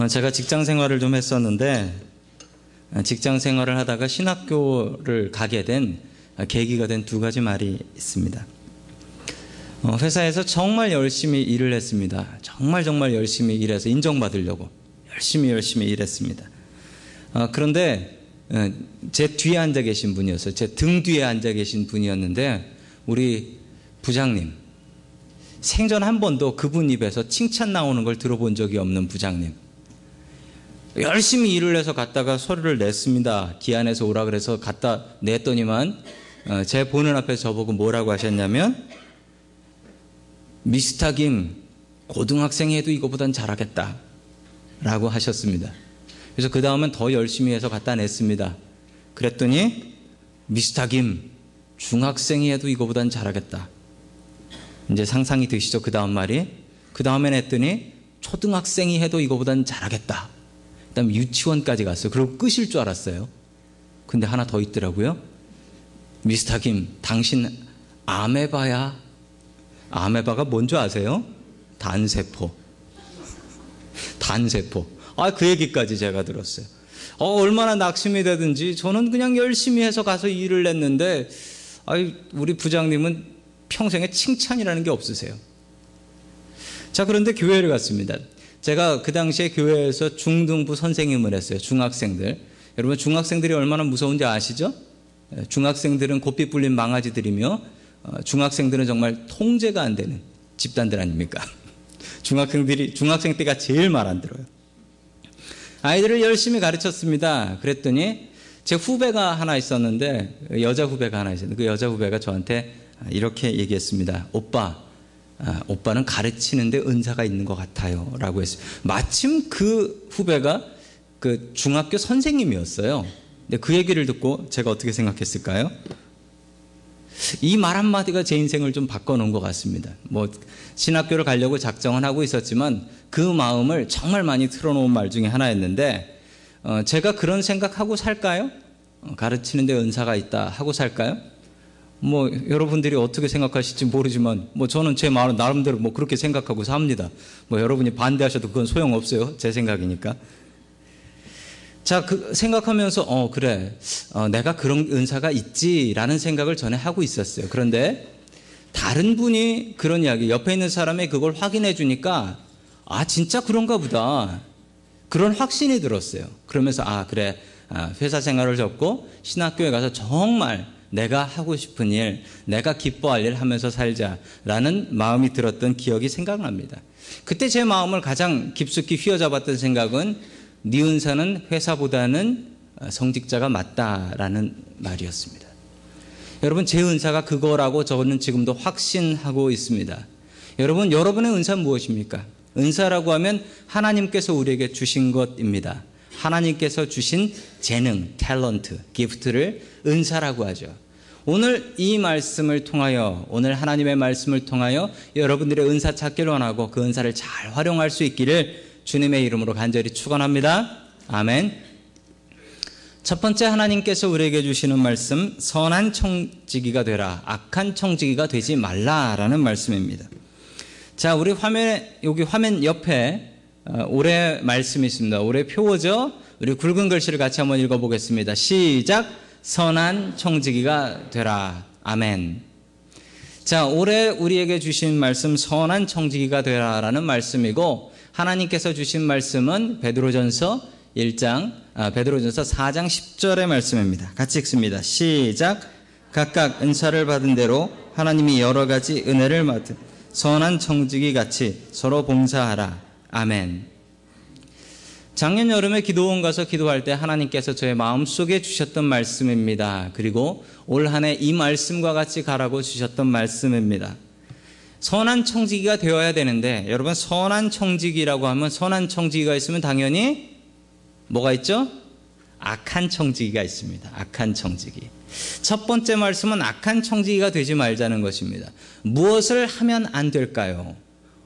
제가 직장 생활을 좀 했었는데 직장 생활을 하다가 신학교를 가게 된 계기가 된 두 가지 말이 있습니다. 회사에서 정말 열심히 일을 했습니다. 정말 열심히 일해서 인정받으려고 열심히 일했습니다. 그런데 제 뒤에 앉아 계신 분이었어요. 제 등 뒤에 앉아 계신 분이었는데 우리 부장님, 생전 한 번도 그분 입에서 칭찬 나오는 걸 들어본 적이 없는 부장님, 열심히 일을 해서 갔다가 서류를 냈습니다. 기한에서 오라 그래서 갖다 냈더니만 제 보는 앞에 저보고 뭐라고 하셨냐면, 미스터 김, 고등학생이 해도 이거보단 잘하겠다 라고 하셨습니다. 그래서 그 다음엔 더 열심히 해서 갖다 냈습니다. 그랬더니 미스터 김, 중학생이 해도 이거보단 잘하겠다. 이제 상상이 되시죠? 그 다음 말이. 그 다음엔 했더니 초등학생이 해도 이거보단 잘하겠다. 그 다음에 유치원까지 갔어요. 그리고 끝일 줄 알았어요. 근데 하나 더 있더라고요. 미스터 김, 당신 아메바야. 아메바가 뭔지 아세요? 단세포. 그 얘기까지 제가 들었어요. 얼마나 낙심이 되든지 저는 그냥 열심히 해서 가서 일을 했는데, 우리 부장님은 평생에 칭찬이라는 게 없으세요. 자, 그런데 교회를 갔습니다. 제가 그 당시에 교회에서 중등부 선생님을 했어요. 중학생들. 여러분, 중학생들이 얼마나 무서운지 아시죠? 중학생들은 고삐 뿔린 망아지들이며 중학생들은 정말 통제가 안 되는 집단들 아닙니까? 중학생 때가 제일 말 안 들어요. 아이들을 열심히 가르쳤습니다. 그랬더니 제 후배가 하나 있었는데, 여자 후배가 하나 있었는데, 그 여자 후배가 저한테 이렇게 얘기했습니다. 오빠는 가르치는데 은사가 있는 것 같아요 라고 했어요. 마침 그 후배가 그 중학교 선생님이었어요. 근데 그 얘기를 듣고 제가 어떻게 생각했을까요? 이 말 한마디가 제 인생을 좀 바꿔놓은 것 같습니다. 신학교를 가려고 작정은 하고 있었지만 그 마음을 정말 많이 틀어놓은 말 중에 하나였는데, 제가 그런 생각하고 살까요? 가르치는데 은사가 있다 하고 살까요? 여러분들이 어떻게 생각하실지 모르지만 저는 제 마음 나름대로 그렇게 생각하고 삽니다. 여러분이 반대하셔도 그건 소용없어요. 제 생각이니까. 자, 생각하면서 그래, 내가 그런 은사가 있지라는 생각을 전에 하고 있었어요. 그런데 다른 분이 그런 이야기, 옆에 있는 사람이 그걸 확인해 주니까 진짜 그런가 보다, 그런 확신이 들었어요. 그러면서 그래, 회사 생활을 접고 신학교에 가서 정말 내가 하고 싶은 일, 내가 기뻐할 일 하면서 살자라는 마음이 들었던 기억이 생각납니다. 그때 제 마음을 가장 깊숙이 휘어잡았던 생각은, 네 은사는 회사보다는 성직자가 맞다라는 말이었습니다. 여러분, 제 은사가 그거라고 저는 지금도 확신하고 있습니다. 여러분의 은사는 무엇입니까? 은사라고 하면 하나님께서 우리에게 주신 것입니다. 하나님께서 주신 재능, 탤런트, 기프트를 은사라고 하죠. 오늘 이 말씀을 통하여, 오늘 하나님의 말씀을 통하여 여러분들의 은사 찾기를 원하고 그 은사를 잘 활용할 수 있기를 주님의 이름으로 간절히 축원합니다. 아멘. 첫 번째, 하나님께서 우리에게 주시는 말씀, 선한 청지기가 되라, 악한 청지기가 되지 말라라는 말씀입니다. 자, 우리 여기 화면 옆에 올해 말씀이 있습니다. 올해 표어죠. 우리 굵은 글씨를 같이 한번 읽어보겠습니다. 시작. 선한 청지기가 되라. 아멘. 자, 올해 우리에게 주신 말씀, 선한 청지기가 되라라는 말씀이고, 하나님께서 주신 말씀은 베드로전서 4장 10절의 말씀입니다. 같이 읽습니다. 시작. 각각 은사를 받은 대로 하나님이 여러 가지 은혜를 맡은 선한 청지기 같이 서로 봉사하라. 아멘. 작년 여름에 기도원 가서 기도할 때 하나님께서 저의 마음속에 주셨던 말씀입니다. 그리고 올 한 해 이 말씀과 같이 가라고 주셨던 말씀입니다. 선한 청지기가 되어야 되는데, 여러분, 선한 청지기라고 하면 선한 청지기가 있으면 당연히 뭐가 있죠? 악한 청지기가 있습니다. 악한 청지기. 첫 번째 말씀은 악한 청지기가 되지 말자는 것입니다. 무엇을 하면 안 될까요?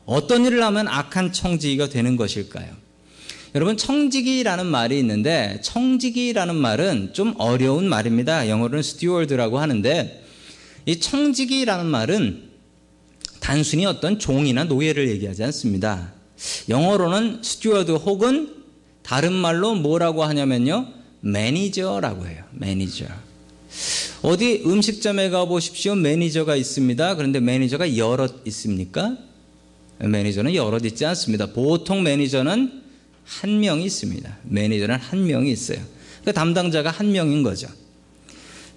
어떤 일을 하면 악한 청지기가 되는 것일까요? 여러분, 청지기라는 말이 있는데, 청지기라는 말은 좀 어려운 말입니다. 영어로는 steward라고 하는데, 이 청지기라는 말은 단순히 어떤 종이나 노예를 얘기하지 않습니다. 영어로는 스튜어드 혹은 다른 말로 뭐라고 하냐면요, 매니저라고 해요. 매니저. 어디 음식점에 가보십시오. 매니저가 있습니다. 그런데 매니저가 여럿 있습니까? 매니저는 여럿 있지 않습니다. 보통 매니저는 한 명이 있습니다. 매니저는 한 명이 있어요. 그러니까 담당자가 한 명인 거죠.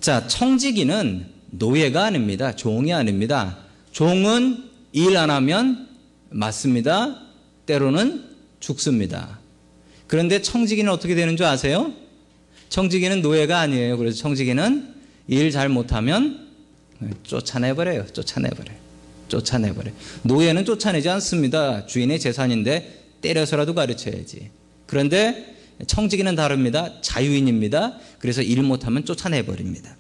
자, 청지기는 노예가 아닙니다. 종이 아닙니다. 종은 일 안 하면 맞습니다. 때로는 죽습니다. 그런데 청지기는 어떻게 되는 줄 아세요? 청지기는 노예가 아니에요. 그래서 청지기는 일 잘 못하면 쫓아내버려요. 노예는 쫓아내지 않습니다. 주인의 재산인데 때려서라도 가르쳐야지. 그런데 청지기는 다릅니다. 자유인입니다. 그래서 일 못하면 쫓아내버립니다.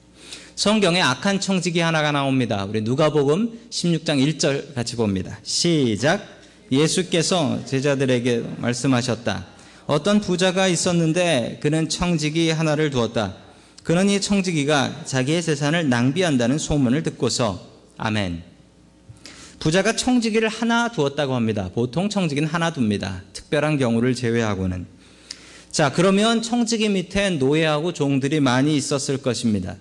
성경에 악한 청지기 하나가 나옵니다. 우리 누가복음 16장 1절 같이 봅니다. 시작. 예수께서 제자들에게 말씀하셨다. 어떤 부자가 있었는데 그는 청지기 하나를 두었다. 그는 이 청지기가 자기의 재산을 낭비한다는 소문을 듣고서 아멘. 부자가 청지기를 하나 두었다고 합니다. 보통 청지기는 하나 둡니다. 특별한 경우를 제외하고는. 자, 그러면 청지기 밑에 노예하고 종들이 많이 있었을 것입니다.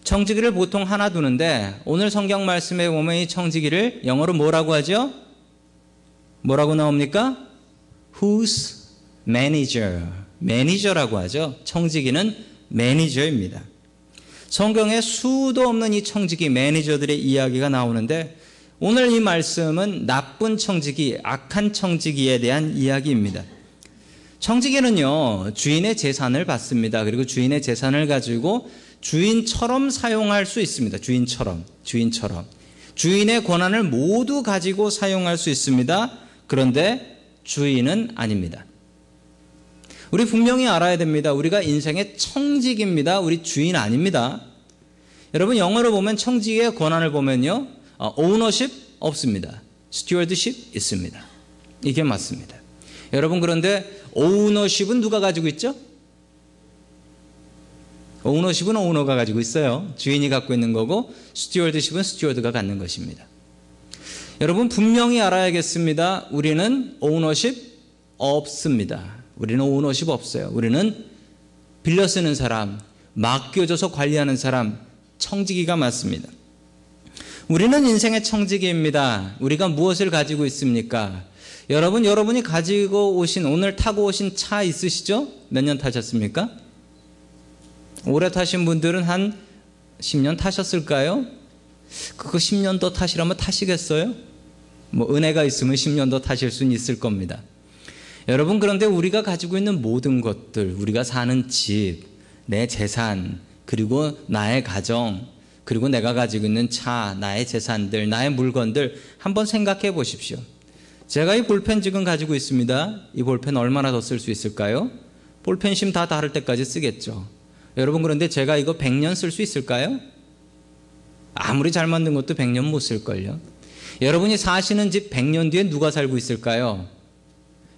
청지기를 보통 하나 두는데 오늘 성경 말씀에 보면 이 청지기를 영어로 뭐라고 하죠? 뭐라고 나옵니까? Whose manager. 매니저라고 하죠. 청지기는 매니저입니다. 성경에 수도 없는 이 청지기 매니저들의 이야기가 나오는데 오늘 이 말씀은 나쁜 청지기, 악한 청지기에 대한 이야기입니다. 청지기는요, 주인의 재산을 받습니다. 그리고 주인의 재산을 가지고 주인처럼 사용할 수 있습니다. 주인처럼. 주인의 권한을 모두 가지고 사용할 수 있습니다. 그런데 주인은 아닙니다. 우리 분명히 알아야 됩니다. 우리가 인생의 청지기입니다. 우리 주인 아닙니다. 여러분, 영어로 보면 청지기의 권한을 보면요, ownership 없습니다. stewardship 있습니다. 이게 맞습니다. 여러분, 그런데 ownership은 누가 가지고 있죠? ownership은 오너가 가지고 있어요. 주인이 갖고 있는 거고 stewardship은 steward가 갖는 것입니다. 여러분, 분명히 알아야겠습니다. 우리는 ownership 없습니다. 우리는 ownership 없어요. 우리는 빌려 쓰는 사람, 맡겨줘서 관리하는 사람, 청지기가 맞습니다. 우리는 인생의 청지기입니다. 우리가 무엇을 가지고 있습니까? 여러분이 가지고 오신, 오늘 타고 오신 차 있으시죠? 몇 년 타셨습니까? 오래 타신 분들은 한 10년 타셨을까요? 그거 10년 더 타시라면 타시겠어요? 뭐 은혜가 있으면 10년 더 타실 수는 있을 겁니다. 여러분, 그런데 우리가 가지고 있는 모든 것들, 우리가 사는 집, 내 재산, 그리고 나의 가정, 그리고 내가 가지고 있는 차, 나의 재산들, 나의 물건들 한번 생각해 보십시오. 제가 이 볼펜 지금 가지고 있습니다. 이 볼펜 얼마나 더 쓸 수 있을까요? 볼펜심 다 다를 때까지 쓰겠죠. 여러분, 그런데 제가 이거 100년 쓸 수 있을까요? 아무리 잘 만든 것도 100년 못 쓸걸요. 여러분이 사시는 집 100년 뒤에 누가 살고 있을까요?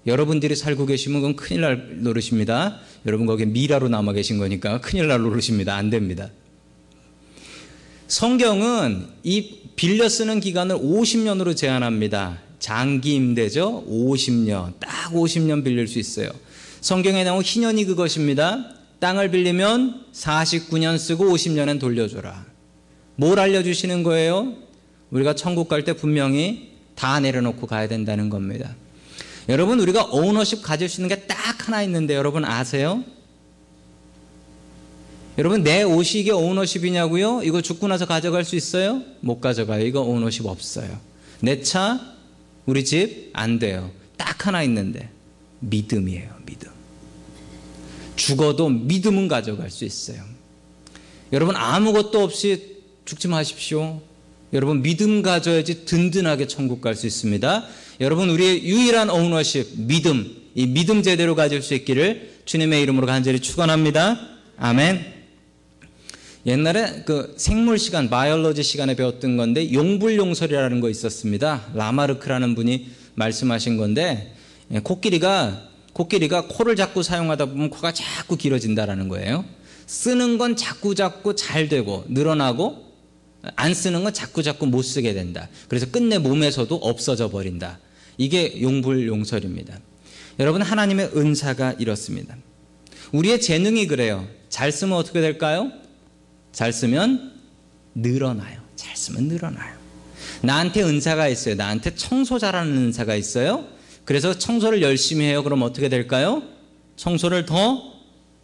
여러분들이 살고 계시면 그건 큰일 날 노릇입니다. 여러분, 거기에 미라로 남아 계신 거니까 큰일 날 노릇입니다. 안 됩니다. 성경은 이 빌려 쓰는 기간을 50년으로 제한합니다. 장기 임대죠. 50년. 딱 50년 빌릴 수 있어요. 성경에 나온 희년이 그것입니다. 땅을 빌리면 49년 쓰고 50년엔 돌려줘라. 뭘 알려주시는 거예요? 우리가 천국 갈 때 분명히 다 내려놓고 가야 된다는 겁니다. 여러분, 우리가 오너십 가질 수 있는 게 딱 하나 있는데 여러분 아세요? 여러분, 내 옷이 이게 오너십이냐고요? 이거 죽고 나서 가져갈 수 있어요? 못 가져가요. 이거 오너십 없어요. 내 차, 우리 집 안 돼요. 딱 하나 있는데 믿음이에요. 믿음. 죽어도 믿음은 가져갈 수 있어요. 여러분, 아무것도 없이 죽지 마십시오. 여러분, 믿음 가져야지 든든하게 천국 갈 수 있습니다. 여러분, 우리의 유일한 오너십, 믿음, 이 믿음 제대로 가질 수 있기를 주님의 이름으로 간절히 축원합니다. 아멘. 옛날에 그 생물 시간, 바이올로지 시간에 배웠던 건데 용불용설이라는 거 있었습니다. 라마르크라는 분이 말씀하신 건데, 코끼리가 코를 자꾸 사용하다 보면 코가 자꾸 길어진다라는 거예요. 쓰는 건 자꾸 잘 되고 늘어나고, 안 쓰는 건 자꾸 못 쓰게 된다. 그래서 끝내 몸에서도 없어져 버린다. 이게 용불용설입니다. 여러분, 하나님의 은사가 이렇습니다. 우리의 재능이 그래요. 잘 쓰면 어떻게 될까요? 잘 쓰면 늘어나요. 잘 쓰면 늘어나요. 나한테 은사가 있어요. 나한테 청소 잘하는 은사가 있어요. 그래서 청소를 열심히 해요. 그럼 어떻게 될까요? 청소를 더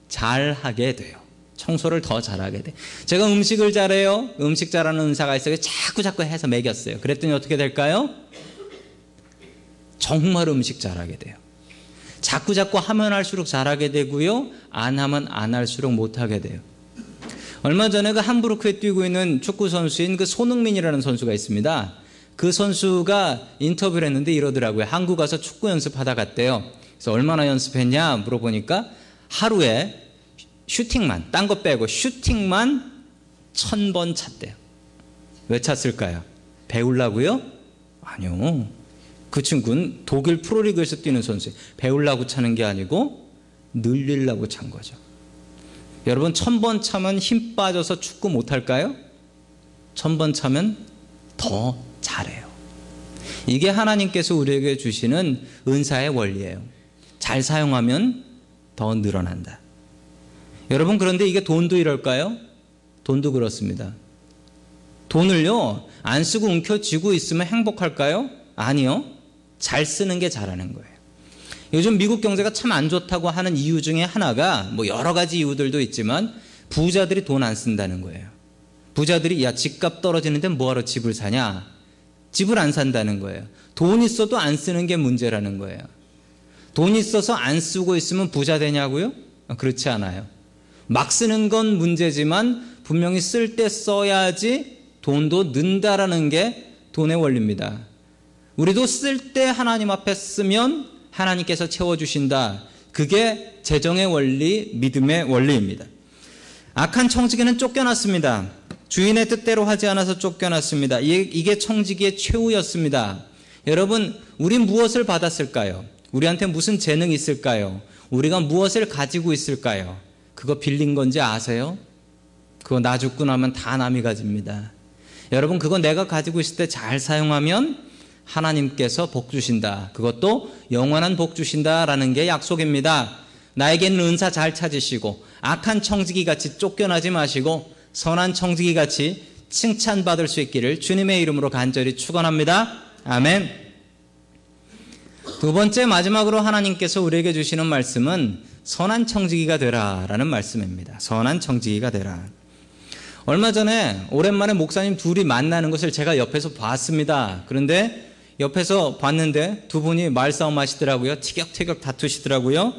잘하게 돼요. 청소를 더 잘하게 돼. 제가 음식을 잘해요. 음식 잘하는 은사가 있어요. 자꾸 해서 먹였어요. 그랬더니 어떻게 될까요? 정말 음식 잘하게 돼요. 자꾸 하면 할수록 잘하게 되고요. 안 하면 안 할수록 못하게 돼요. 얼마 전에 그 함부르크에 뛰고 있는 축구 선수인 그 손흥민이라는 선수가 있습니다. 그 선수가 인터뷰를 했는데 이러더라고요. 한국 가서 축구 연습하다 갔대요. 그래서 얼마나 연습했냐 물어보니까 하루에 슈팅만, 딴 거 빼고 슈팅만 1000번 찼대요. 왜 찼을까요? 배우려고요? 아니요. 그 친구는 독일 프로리그에서 뛰는 선수예요. 배우려고 차는 게 아니고 늘리려고 찬 거죠. 여러분, 1000번 차면 힘 빠져서 축구 못할까요? 1000번 차면 더 잘해요. 이게 하나님께서 우리에게 주시는 은사의 원리예요. 잘 사용하면 더 늘어난다. 여러분, 그런데 이게 돈도 이럴까요? 돈도 그렇습니다. 돈을요, 안 쓰고 움켜쥐고 있으면 행복할까요? 아니요. 잘 쓰는 게 잘하는 거예요. 요즘 미국 경제가 참 안 좋다고 하는 이유 중에 하나가 뭐 여러 가지 이유들도 있지만 부자들이 돈 안 쓴다는 거예요. 부자들이 야, 집값 떨어지는데 뭐하러 집을 사냐? 집을 안 산다는 거예요. 돈 있어도 안 쓰는 게 문제라는 거예요. 돈 있어서 안 쓰고 있으면 부자 되냐고요? 그렇지 않아요. 막 쓰는 건 문제지만 분명히 쓸 때 써야지 돈도 는다라는 게 돈의 원리입니다. 우리도 쓸 때 하나님 앞에 쓰면 하나님께서 채워주신다. 그게 재정의 원리, 믿음의 원리입니다. 악한 청지기는 쫓겨났습니다. 주인의 뜻대로 하지 않아서 쫓겨났습니다. 이게 청지기의 최후였습니다. 여러분, 우린 무엇을 받았을까요? 우리한테 무슨 재능이 있을까요? 우리가 무엇을 가지고 있을까요? 그거 빌린 건지 아세요? 그거 나 죽고 나면 다 남이 가집니다. 여러분, 그거 내가 가지고 있을 때 잘 사용하면 하나님께서 복 주신다. 그것도 영원한 복 주신다라는 게 약속입니다. 나에게는 은사 잘 찾으시고 악한 청지기 같이 쫓겨나지 마시고 선한 청지기 같이 칭찬받을 수 있기를 주님의 이름으로 간절히 축원합니다. 아멘. 두 번째, 마지막으로 하나님께서 우리에게 주시는 말씀은 선한 청지기가 되라라는 말씀입니다. 선한 청지기가 되라. 얼마 전에 오랜만에 목사님 둘이 만나는 것을 제가 옆에서 봤습니다. 그런데 옆에서 봤는데 두 분이 말싸움 하시더라고요. 티격태격 다투시더라고요.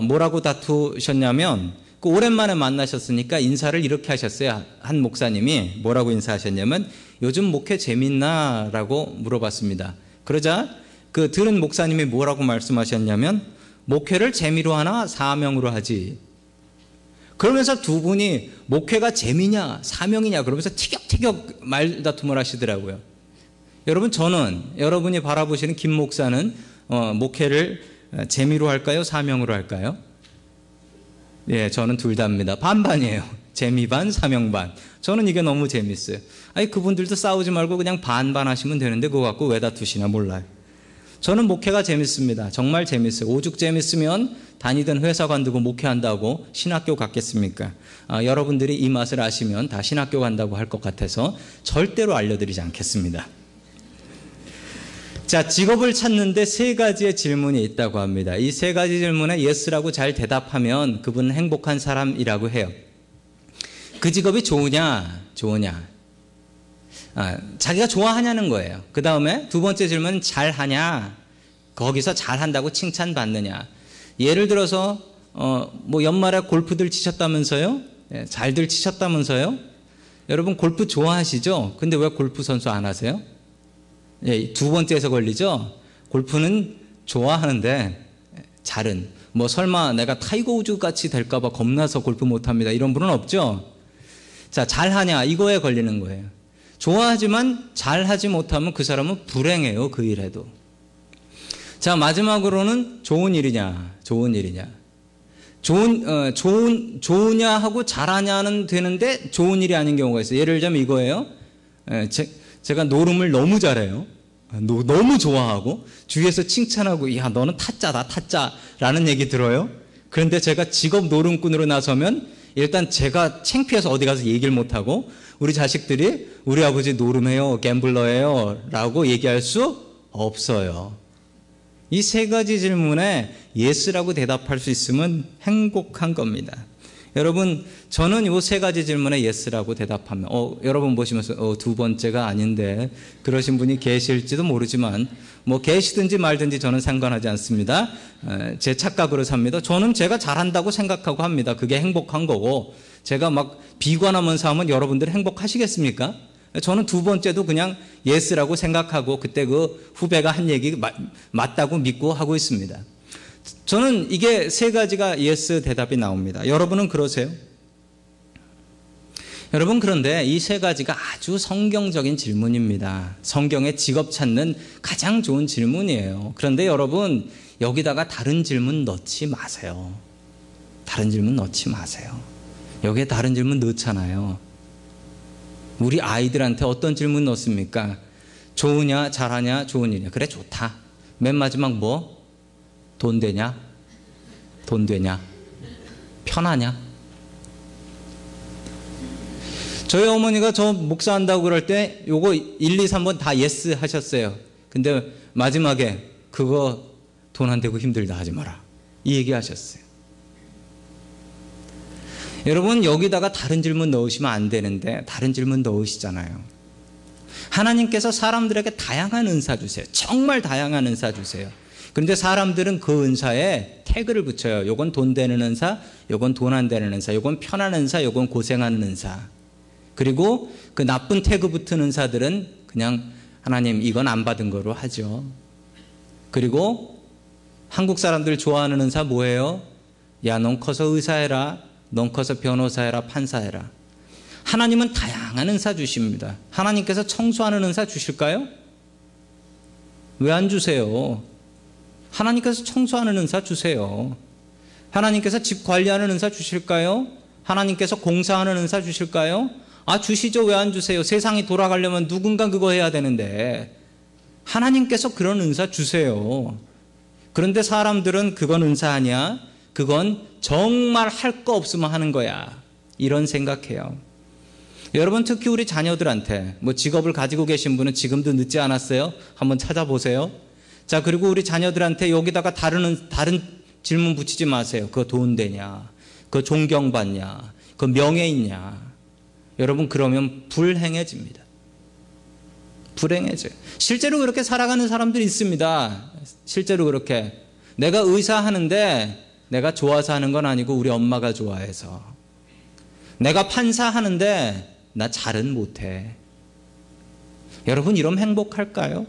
뭐라고 다투셨냐면 그 오랜만에 만나셨으니까 인사를 이렇게 하셨어요. 한 목사님이 뭐라고 인사하셨냐면 요즘 목회 재밌나? 라고 물어봤습니다. 그러자 그 들은 목사님이 뭐라고 말씀하셨냐면 목회를 재미로 하나 사명으로 하지. 그러면서 두 분이 목회가 재미냐 사명이냐 그러면서 티격태격 말다툼을 하시더라고요. 여러분, 저는 여러분이 바라보시는 김 목사는 목회를 재미로 할까요? 사명으로 할까요? 예, 저는 둘 다입니다. 반반이에요. 재미 반, 사명 반. 저는 이게 너무 재밌어요. 아니, 그분들도 싸우지 말고 그냥 반반 하시면 되는데 그거 갖고 왜 다투시나 몰라요. 저는 목회가 재밌습니다. 정말 재밌어요. 오죽 재밌으면 다니던 회사 관두고 목회한다고 신학교 갔겠습니까? 여러분들이 이 맛을 아시면 다 신학교 간다고 할 것 같아서 절대로 알려드리지 않겠습니다. 자, 직업을 찾는데 세 가지의 질문이 있다고 합니다. 이 세 가지 질문에 예스라고 잘 대답하면 그분은 행복한 사람이라고 해요. 그 직업이 좋으냐? 자기가 좋아하냐는 거예요. 그 다음에 두 번째 질문은 잘하냐? 거기서 잘한다고 칭찬받느냐? 예를 들어서 뭐 연말에 골프들 치셨다면서요? 잘들 치셨다면서요? 여러분, 골프 좋아하시죠? 근데 왜 골프 선수 안 하세요? 예, 두 번째에서 걸리죠. 골프는 좋아하는데 잘은 뭐 설마 내가 타이거 우즈 같이 될까봐 겁나서 골프 못합니다. 이런 분은 없죠. 자, 잘하냐 이거에 걸리는 거예요. 좋아하지만 잘하지 못하면 그 사람은 불행해요. 그 일해도. 자, 마지막으로는 좋은 일이냐. 좋으냐 하고 잘하냐는 되는데 좋은 일이 아닌 경우가 있어요. 예를 들자면 이거예요. 제가 노름을 너무 잘해요. 너무 좋아하고 주위에서 칭찬하고 야 너는 타짜다 타짜라는 얘기 들어요. 그런데 제가 직업 노름꾼으로 나서면 일단 제가 창피해서 어디 가서 얘기를 못하고 우리 자식들이 우리 아버지 노름해요 갬블러예요 라고 얘기할 수 없어요. 이 세 가지 질문에 예스라고 대답할 수 있으면 행복한 겁니다. 여러분 저는 이 세 가지 질문에 예스라고 대답합니다. 여러분 보시면서 두 번째가 아닌데 그러신 분이 계실지도 모르지만 뭐 계시든지 말든지 저는 상관하지 않습니다. 제 착각으로 삽니다. 저는 제가 잘한다고 생각하고 합니다. 그게 행복한 거고 제가 막 비관하면서 하면 여러분들 행복하시겠습니까? 저는 두 번째도 그냥 예스라고 생각하고 그때 그 후배가 한 얘기 맞다고 믿고 하고 있습니다. 저는 이게 세 가지가 예스 대답이 나옵니다. 여러분은 그러세요? 여러분 그런데 이 세 가지가 아주 성경적인 질문입니다. 성경에 직업 찾는 가장 좋은 질문이에요. 그런데 여러분 여기다가 다른 질문 넣지 마세요. 다른 질문 넣지 마세요. 여기에 다른 질문 넣잖아요. 우리 아이들한테 어떤 질문 넣습니까? 좋으냐 잘하냐 좋은 일이냐. 그래 좋다. 맨 마지막 뭐? 돈 되냐? 돈 되냐? 편하냐? 저희 어머니가 저 목사한다고 그럴 때 요거 1, 2, 3번 다 예스 하셨어요. 근데 마지막에 그거 돈 안 되고 힘들다 하지 마라. 이 얘기 하셨어요. 여러분 여기다가 다른 질문 넣으시면 안 되는데 다른 질문 넣으시잖아요. 하나님께서 사람들에게 다양한 은사 주세요. 정말 다양한 은사 주세요. 그런데 사람들은 그 은사에 태그를 붙여요. 요건 돈 되는 은사, 요건 돈 안 되는 은사, 요건 편한 은사, 요건 고생하는 은사. 그리고 그 나쁜 태그 붙은 은사들은 그냥 하나님 이건 안 받은 거로 하죠. 그리고 한국 사람들 좋아하는 은사 뭐예요? 야, 넌 커서 의사해라. 넌 커서 변호사해라. 판사해라. 하나님은 다양한 은사 주십니다. 하나님께서 청소하는 은사 주실까요? 왜 안 주세요? 하나님께서 청소하는 은사 주세요. 하나님께서 집 관리하는 은사 주실까요? 하나님께서 공사하는 은사 주실까요? 주시죠. 왜 안 주세요? 세상이 돌아가려면 누군가 그거 해야 되는데 하나님께서 그런 은사 주세요. 그런데 사람들은 그건 은사 아니야. 그건 정말 할 거 없으면 하는 거야. 이런 생각해요. 여러분 특히 우리 자녀들한테 뭐 직업을 가지고 계신 분은 지금도 늦지 않았어요? 한번 찾아보세요. 자, 그리고 우리 자녀들한테 여기다가 다른 질문 붙이지 마세요. 그거 돈 되냐? 그거 존경받냐? 그거 명예 있냐? 여러분 그러면 불행해집니다. 불행해져요. 실제로 그렇게 살아가는 사람들이 있습니다. 실제로 그렇게. 내가 의사 하는데 내가 좋아서 하는 건 아니고 우리 엄마가 좋아해서. 내가 판사 하는데 나 잘은 못해. 여러분 이러면 행복할까요?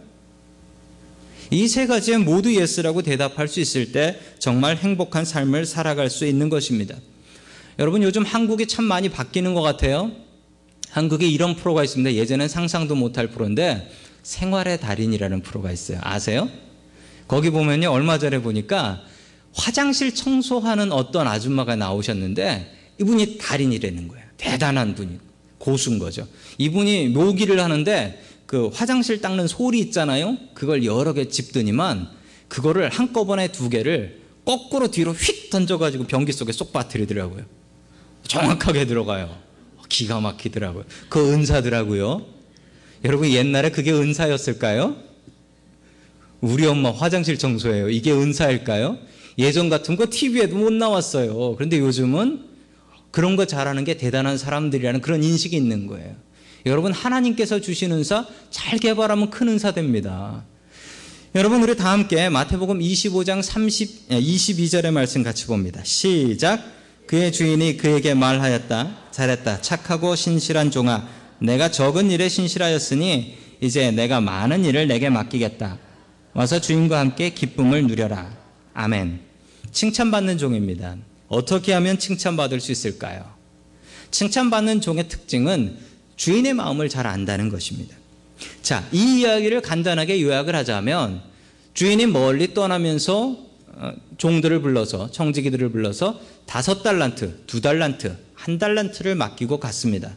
이 세 가지에 모두 예스라고 대답할 수 있을 때 정말 행복한 삶을 살아갈 수 있는 것입니다. 여러분 요즘 한국이 참 많이 바뀌는 것 같아요. 한국에 이런 프로가 있습니다. 예전엔 상상도 못할 프로인데 생활의 달인이라는 프로가 있어요. 아세요? 거기 보면요 얼마 전에 보니까 화장실 청소하는 어떤 아줌마가 나오셨는데 이분이 달인이라는 거예요. 대단한 분이 고수인 거죠. 이분이 묘기를 하는데 그 화장실 닦는 소리 있잖아요. 그걸 여러 개 집더니만 그거를 한꺼번에 2개를 거꾸로 뒤로 휙 던져가지고 변기 속에 쏙 빠뜨리더라고요. 정확하게 들어가요. 기가 막히더라고요. 그 은사더라고요. 여러분 옛날에 그게 은사였을까요? 우리 엄마 화장실 청소해요. 이게 은사일까요? 예전 같은 거 TV에도 못 나왔어요. 그런데 요즘은 그런 거 잘하는 게 대단한 사람들이라는 그런 인식이 있는 거예요. 여러분 하나님께서 주신 은사 잘 개발하면 큰 은사 됩니다. 여러분 우리 다 함께 마태복음 25장 22절의 말씀 같이 봅니다. 시작. 그의 주인이 그에게 말하였다. 잘했다. 착하고 신실한 종아. 내가 적은 일에 신실하였으니 이제 내가 많은 일을 내게 맡기겠다. 와서 주인과 함께 기쁨을 누려라. 아멘. 칭찬받는 종입니다. 어떻게 하면 칭찬받을 수 있을까요? 칭찬받는 종의 특징은 주인의 마음을 잘 안다는 것입니다. 자, 이 이야기를 간단하게 요약을 하자면 주인이 멀리 떠나면서 종들을 불러서 청지기들을 불러서 5달란트, 2달란트, 1달란트를 맡기고 갔습니다.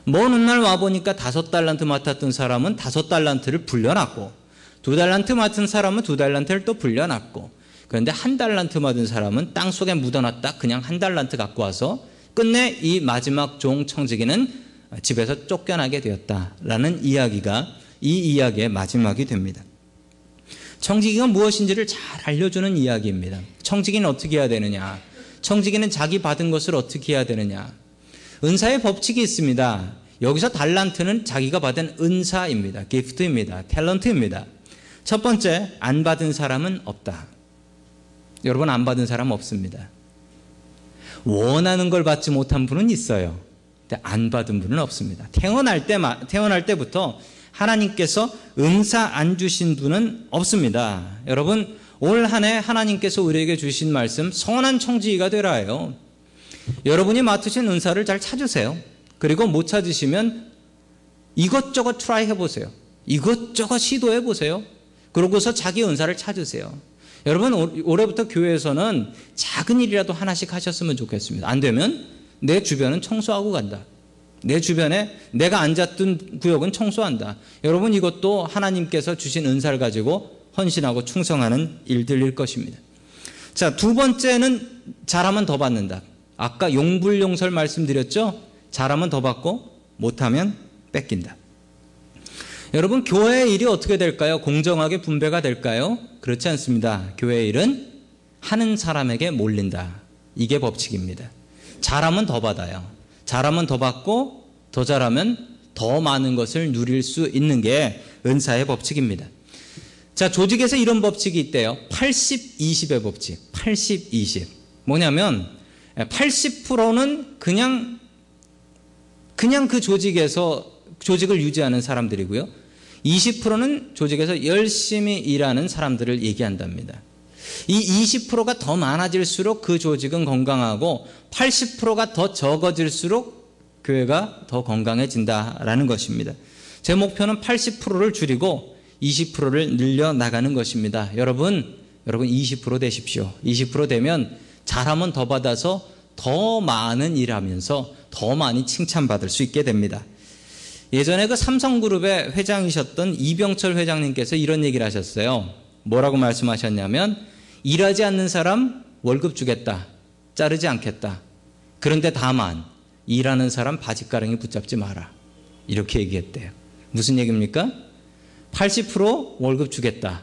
먼 훗날 와보니까 5달란트 맡았던 사람은 5달란트를 불려놨고 2달란트 맡은 사람은 2달란트를 또 불려놨고 그런데 1달란트 맡은 사람은 땅속에 묻어놨다 그냥 1달란트 갖고 와서 끝내 이 마지막 종 청지기는 집에서 쫓겨나게 되었다라는 이야기가 이 이야기의 마지막이 됩니다. 청지기가 무엇인지를 잘 알려주는 이야기입니다. 청지기는 어떻게 해야 되느냐? 청지기는 자기 받은 것을 어떻게 해야 되느냐? 은사의 법칙이 있습니다. 여기서 달란트는 자기가 받은 은사입니다. 기프트입니다. 탤런트입니다. 첫 번째, 안 받은 사람은 없다. 여러분, 안 받은 사람 없습니다. 원하는 걸 받지 못한 분은 있어요. 근데 안 받은 분은 없습니다. 태어날 때부터 하나님께서 은사 안 주신 분은 없습니다. 여러분, 올 한 해 하나님께서 우리에게 주신 말씀 선한 청지기가 되라예요. 여러분이 맡으신 은사를 잘 찾으세요. 그리고 못 찾으시면 이것저것 트라이 해보세요. 이것저것 시도해보세요. 그러고서 자기 은사를 찾으세요. 여러분, 올해부터 교회에서는 작은 일이라도 하나씩 하셨으면 좋겠습니다. 안 되면 내 주변은 청소하고 간다. 내 주변에 내가 앉았던 구역은 청소한다. 여러분, 이것도 하나님께서 주신 은사를 가지고 헌신하고 충성하는 일들일 것입니다. 자, 두 번째는 잘하면 더 받는다. 아까 용불용설 말씀드렸죠? 잘하면 더 받고 못하면 뺏긴다. 여러분, 교회의 일이 어떻게 될까요? 공정하게 분배가 될까요? 그렇지 않습니다. 교회의 일은 하는 사람에게 몰린다. 이게 법칙입니다. 잘하면 더 받아요. 잘하면 더 받고 더 잘하면 더 많은 것을 누릴 수 있는 게 은사의 법칙입니다. 자, 조직에서 이런 법칙이 있대요. 80-20의 법칙. 80-20. 뭐냐면 80%는 그냥 그 조직을 유지하는 사람들이고요. 20%는 조직에서 열심히 일하는 사람들을 얘기한답니다. 이 20%가 더 많아질수록 그 조직은 건강하고 80%가 더 적어질수록 교회가 더 건강해진다라는 것입니다. 제 목표는 80%를 줄이고 20%를 늘려나가는 것입니다. 여러분 20% 되십시오. 20% 되면 잘하면 더 받아서 더 많은 일하면서 더 많이 칭찬받을 수 있게 됩니다. 예전에 그 삼성그룹의 회장이셨던 이병철 회장님께서 이런 얘기를 하셨어요. 뭐라고 말씀하셨냐면 일하지 않는 사람 월급 주겠다. 자르지 않겠다. 그런데 다만 일하는 사람 바짓가랑이 붙잡지 마라. 이렇게 얘기했대요. 무슨 얘기입니까? 80% 월급 주겠다.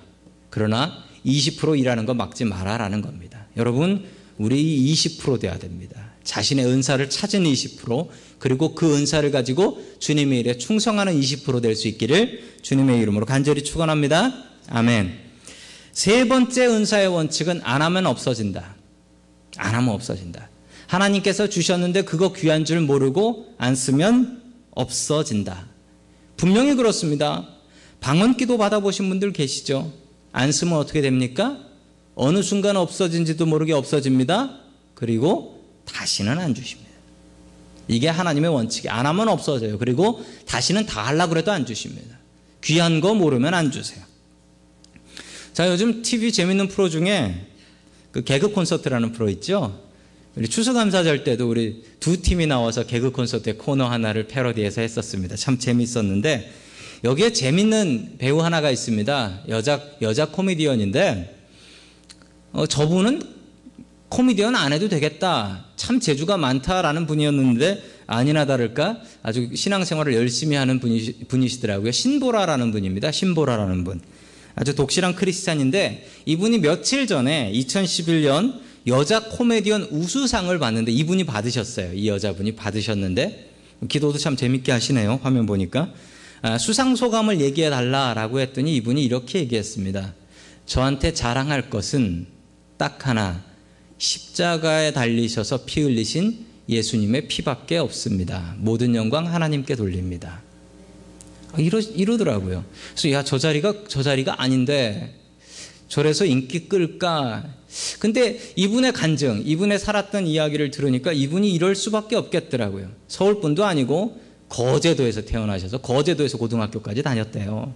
그러나 20% 일하는 거 막지 마라라는 겁니다. 여러분, 우리 20% 돼야 됩니다. 자신의 은사를 찾은 20%, 그리고 그 은사를 가지고 주님의 일에 충성하는 20% 될 수 있기를 주님의 이름으로 간절히 축원합니다. 아멘. 세 번째 은사의 원칙은 안 하면 없어진다. 안 하면 없어진다. 하나님께서 주셨는데 그거 귀한 줄 모르고 안 쓰면 없어진다. 분명히 그렇습니다. 방언기도 받아보신 분들 계시죠? 안 쓰면 어떻게 됩니까? 어느 순간 없어진지도 모르게 없어집니다. 그리고 다시는 안 주십니다. 이게 하나님의 원칙이 안 하면 없어져요. 그리고 다시는 다 하려고 해도 안 주십니다. 귀한 거 모르면 안 주세요. 자, 요즘 TV 재밌는 프로 중에 그 개그 콘서트라는 프로 있죠? 우리 추수감사절 때도 우리 두 팀이 나와서 개그 콘서트의 코너 하나를 패러디해서 했었습니다. 참 재밌었는데 여기에 재밌는 배우 하나가 있습니다. 여자 코미디언인데 저분은 코미디언 안 해도 되겠다. 참 재주가 많다라는 분이었는데 아니나 다를까 아주 신앙생활을 열심히 하는 분이시더라고요. 신보라라는 분입니다. 신보라라는 분. 아주 독실한 크리스찬인데 이분이 며칠 전에 2011년 여자 코미디언 우수상을 받는데 이분이 받으셨어요. 이 여자분이 받으셨는데 기도도 참 재밌게 하시네요. 화면 보니까. 수상 소감을 얘기해 달라라고 했더니 이분이 이렇게 얘기했습니다. 저한테 자랑할 것은 딱 하나. 십자가에 달리셔서 피 흘리신 예수님의 피밖에 없습니다. 모든 영광 하나님께 돌립니다. 이러더라고요. 그래서 야, 저 자리가 아닌데 저래서 인기 끌까? 근데 이분의 간증, 이분의 살았던 이야기를 들으니까 이분이 이럴 수밖에 없겠더라고요. 서울 분도 아니고 거제도에서 태어나셔서 거제도에서 고등학교까지 다녔대요.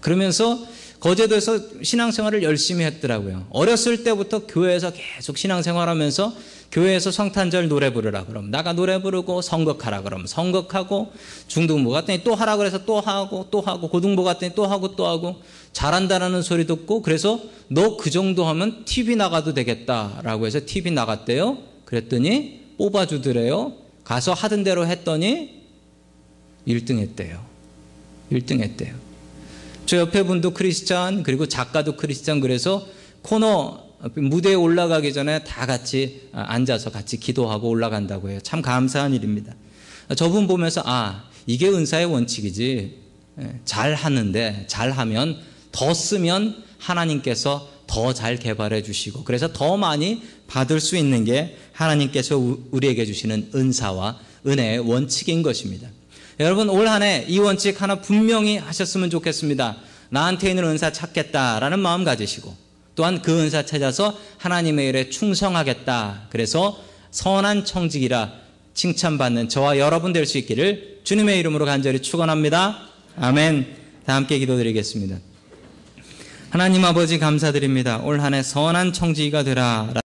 그러면서 거제도에서 신앙생활을 열심히 했더라고요. 어렸을 때부터 교회에서 계속 신앙생활하면서 교회에서 성탄절 노래 부르라 그러면 나가 노래 부르고, 성극하라 그러면 성극하고, 중등부 갔더니 또 하라 그래서 또 하고 또 하고, 고등부 갔더니 또 하고 또 하고, 잘한다라는 소리 듣고, 그래서 너 그 정도 하면 TV 나가도 되겠다라고 해서 TV 나갔대요. 그랬더니 뽑아주더래요. 가서 하던 대로 했더니 1등 했대요. 1등 했대요. 저 옆에 분도 크리스찬, 그리고 작가도 크리스찬. 그래서 코너 무대에 올라가기 전에 다 같이 앉아서 같이 기도하고 올라간다고 해요. 참 감사한 일입니다. 저분 보면서 이게 은사의 원칙이지. 잘하는데, 잘하면, 더 쓰면 하나님께서 더 잘 개발해 주시고, 그래서 더 많이 받을 수 있는 게 하나님께서 우리에게 주시는 은사와 은혜의 원칙인 것입니다. 여러분, 올 한 해 이 원칙 하나 분명히 하셨으면 좋겠습니다. 나한테 있는 은사 찾겠다라는 마음 가지시고, 또한 그 은사 찾아서 하나님의 일에 충성하겠다. 그래서 선한 청직이라 칭찬받는 저와 여러분 될 수 있기를 주님의 이름으로 간절히 축원합니다. 아멘. 다 함께 기도드리겠습니다. 하나님 아버지 감사드립니다. 올 한 해 선한 청지기가 되라.